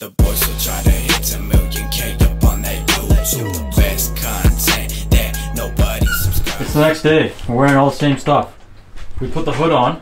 The boys will try to hit 10 million K up on that YouTube. The best content that nobody subscribes. It's the next day. We're wearing all the same stuff. We put the hood on.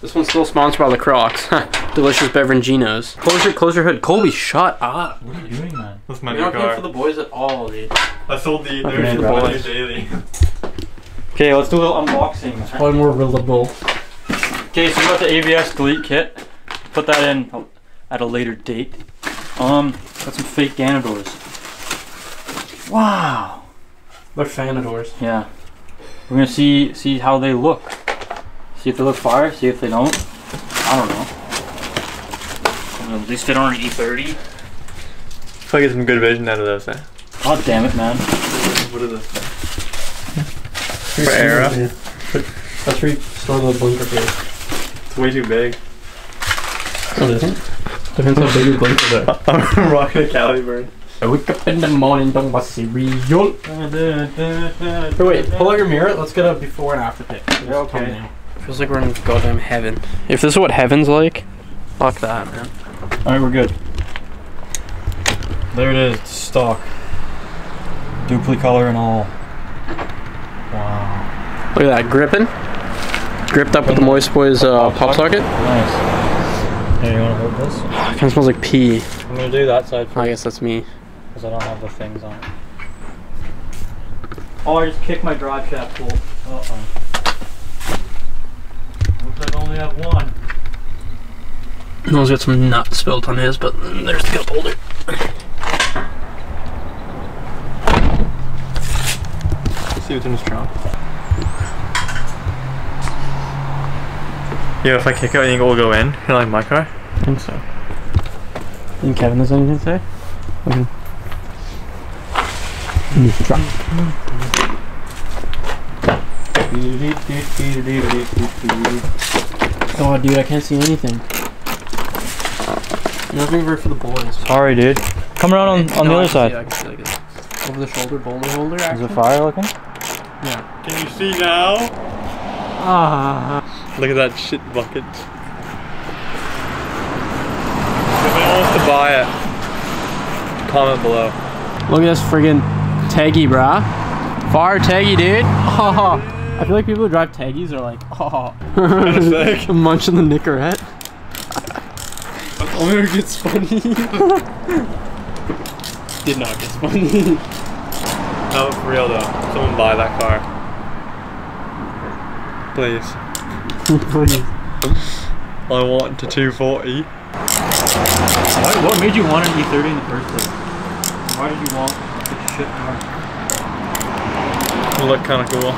This one's still sponsored by the Crocs. Delicious Beveraginos. Close your hood. Colby, shut up. What are you doing, man? That's my We new don't car. pay for the boys at all, dude. I sold the Okay, the boys. daily. Okay, let's do a little unboxing. One more relatable. Okay, so we got the ABS delete kit. Put that in at a later date. Got some fake Ganadors. Wow. They're Fanadors. Yeah. We're gonna see how they look. See if they look fire, see if they don't. I don't know. At least fit on an E30. If I get some good vision out of those, eh? God damn it, man. What is this? For Era? That's where you store the blinker case. It's way too big. Oh, it isn't? Depends how big your blinkers are. I'm rocking a Caliburn. I wake up in the morning, don't want cereal. Wait, pull out your mirror. Let's get a before and after pic. Yeah, okay. Feels like we're in goddamn heaven. If this is what heaven's like, fuck that, man. Alright, we're good. There it is, stock. Dupli color and all. Wow. Look at that, gripping. Gripped up with the Moist Boys pop socket. Nice. Hey, you wanna hold this? Kind of smells like pee. I'm gonna do that side first. I guess that's me. Because I don't have the things on it. Oh, I just kicked my drive shaft bolt. Uh-oh. Looks like I only have one. Noah's got some nuts spilled on his, but there's the cup holder. Let's see what's in his trunk. Yeah, if I kick out, you think it will go in? Kind of like my car? I think so. Think Kevin has anything to say? Oh, dude, I can't see anything. Nothing for the boys. Sorry, dude. Come around on the other side. I can see like this over the shoulder boulder holder. Is Actually. it fire looking? Yeah. Can you see now? Ah. Look at that shit bucket. If anyone wants to buy it, comment below. Look at this friggin' Taggy, brah. Fire Taggy, dude. Oh. I feel like people who drive Taggies are like, oh. Kinda sick. Munching the Nicorette. Oh, it gets funny. Did not get funny. No, for real though. Someone buy that car. Please. Please. I want to 240. What made you want an E30 in the first place? Why did you want such a shit car? It'll look kind of cool.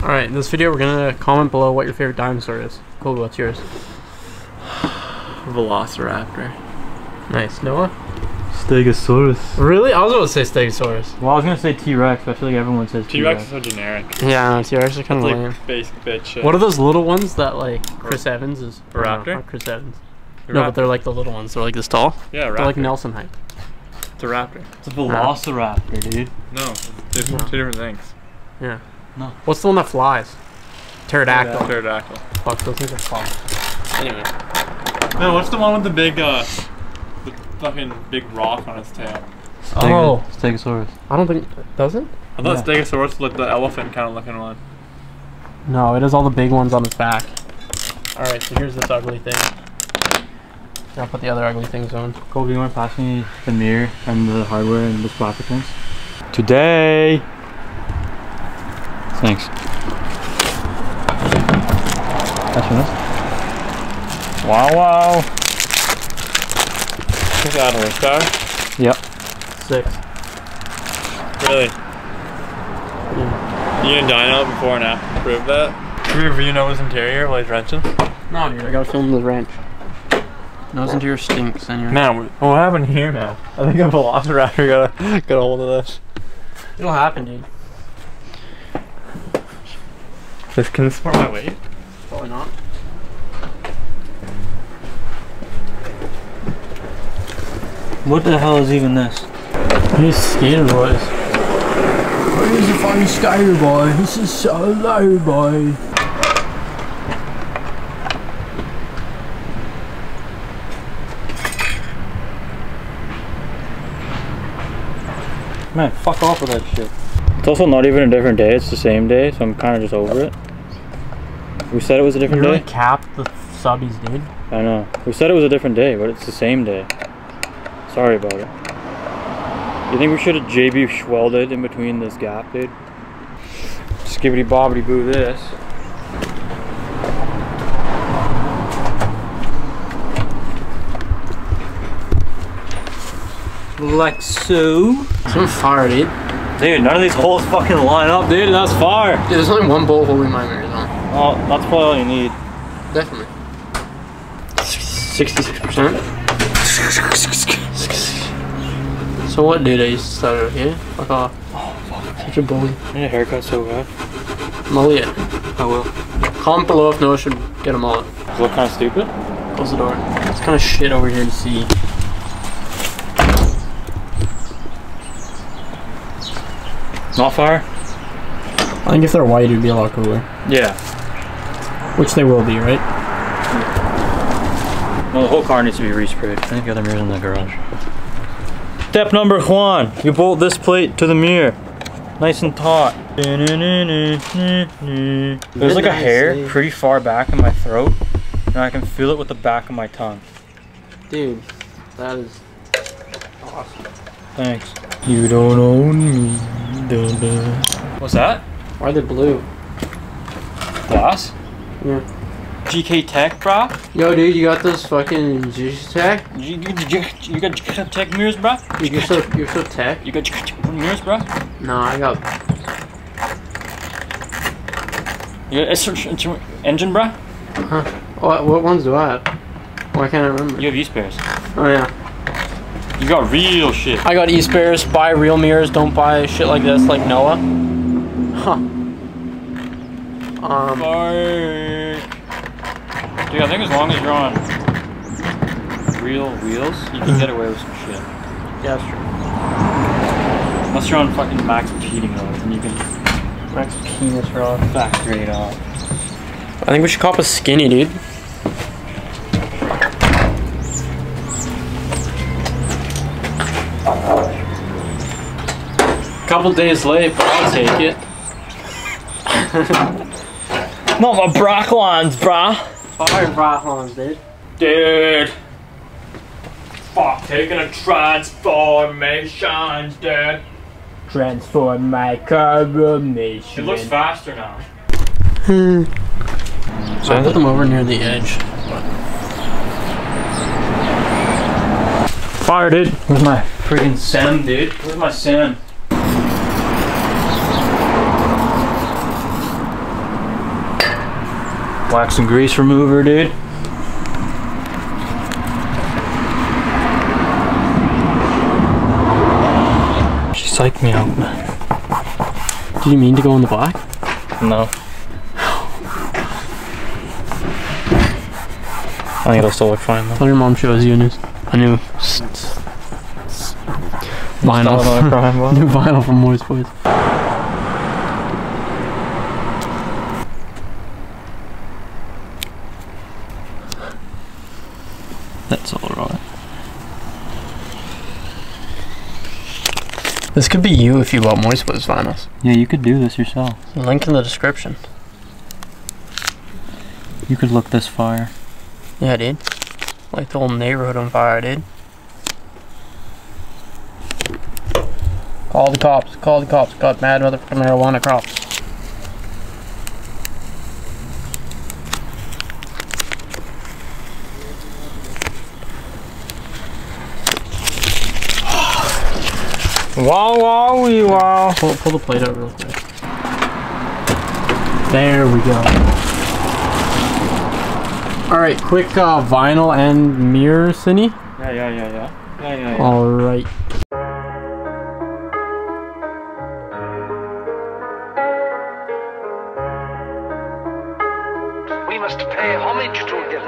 Alright, in this video we're gonna comment below what your favorite dinosaur is. Colby, what's yours? Velociraptor. Nice. Noah? Stegosaurus. Really? I was about to say Stegosaurus. Well, I was gonna say T-Rex, but I feel like everyone says T-Rex T-Rex. is so generic. Yeah, no, T-Rex are kind of It's lame. like basic bitch shit. What are those little ones that like Chris Evans is? A raptor? No, not Chris Evans. A No, raptor. but they're like the little ones. They're like this tall. Yeah, a raptor. They're like Nelson height. It's a raptor. It's a Velociraptor, dude. No, it's two different things. Yeah. No. What's the one that flies? Pterodactyl. Pterodactyl. Fuck, those things are fun. Anyway. No, what's the one with the big, the fucking big rock on its tail? Oh. Stegosaurus. I don't think... Does it? I thought Stegosaurus was like the elephant kind of looking one. No, it has all the big ones on its back. Alright, so here's this ugly thing. I'll put the other ugly things on. Colby, you want to pass me the mirror and the hardware and those plastic things? Today! Thanks. That's finished. Wow, wow! Is that a horsepower? Yep. 6. Really? Yeah. You gonna dyno it before and after to prove that? Can we review Noah's interior while he's wrenching? No, dude, I gotta film the wrench. Nose into your stinks and your... Now, what happened here now? I think a Velociraptor got a hold of this. It'll happen, dude. This can support my weight? Probably not. What the hell is even this? These skater boys. Where's the funny skater boy? This is so low, boy. Man, fuck off with that shit. It's also not even a different day, it's the same day, so I'm kind of just over it. We said it was a different You day? really capped the subbies, dude. I know. We said it was a different day, but it's the same day. Sorry about it. You think we should have JB Schwelded in between this gap, dude? Skibbity bobbity boo this. Like so. It's on fire, dude. Dude, none of these holes fucking line up, dude. That's fire. Dude, there's only one bolt holding my mirrors on. Oh, that's probably all you need. Definitely. 66%. So what, dude? I used to start out here. Fuck off. Oh, fuck. Such a bully. I need a haircut so bad. Mullet. I will. Comment below if Noah should get a mullet. Does it look kind of stupid? Close the door. It's kind of shit over here to see. Not fire? I think if they're white, it'd be a lot cooler. Yeah. Which they will be, right? No, the whole car needs to be resprayed. I think the other mirror's in the garage. Step number 1. You bolt this plate to the mirror. Nice and taut. There's like a hair pretty far back in my throat, and I can feel it with the back of my tongue. Dude, that is awesome. Thanks. You don't own me. Dun, dun. What's that? Why are they blue? Glass? Yeah. GK Tech, brah? Yo, dude, you got those fucking juice tech? You got GK Tech mirrors, brah? You're so tech. You got GK Tech mirrors, brah? No, I got. You got S13 engine, brah? Huh? What ones do I have? Why can't I remember? You have E-spares. Oh yeah. You got real shit. I got E-spares. Buy real mirrors. Don't buy shit like this, like Noah. Huh. Fuck. Dude, I think as long as you're on real wheels, you can get away with some shit. Yeah, that's true. Unless you're on fucking max heating rods, and you can Max penis rod. back straight off. I think we should cop a skinny, dude. Couple days late, but I'll take it. Not my Brocklines, brah. Fire Brocklines, dude. Dude. Fuck, taking a transformation, dude. Transform my carbonation. It looks faster now. So I put them over near the edge. Fire, dude. Where's my freaking sand, dude? Where's my sand? Wax and grease remover, dude. She psyched me out. Did you mean to go in the black? No. I think it'll still look fine though. Tell your mom shows you a new vinyl. New vinyl from Moist Boys. That's all right. This could be you if you bought Moist Boys vinyls. Yeah, you could do this yourself. Link in the description. You could look this fire. Yeah, dude. Like the whole neighborhood on fire, dude. Call the cops. Call the cops. Got mad motherfucking marijuana cops. Wow, wow, wee, wow. Pull the plate out real quick. There we go. Alright, quick vinyl and mirror, Cindy. Yeah. Alright. We must pay homage to him.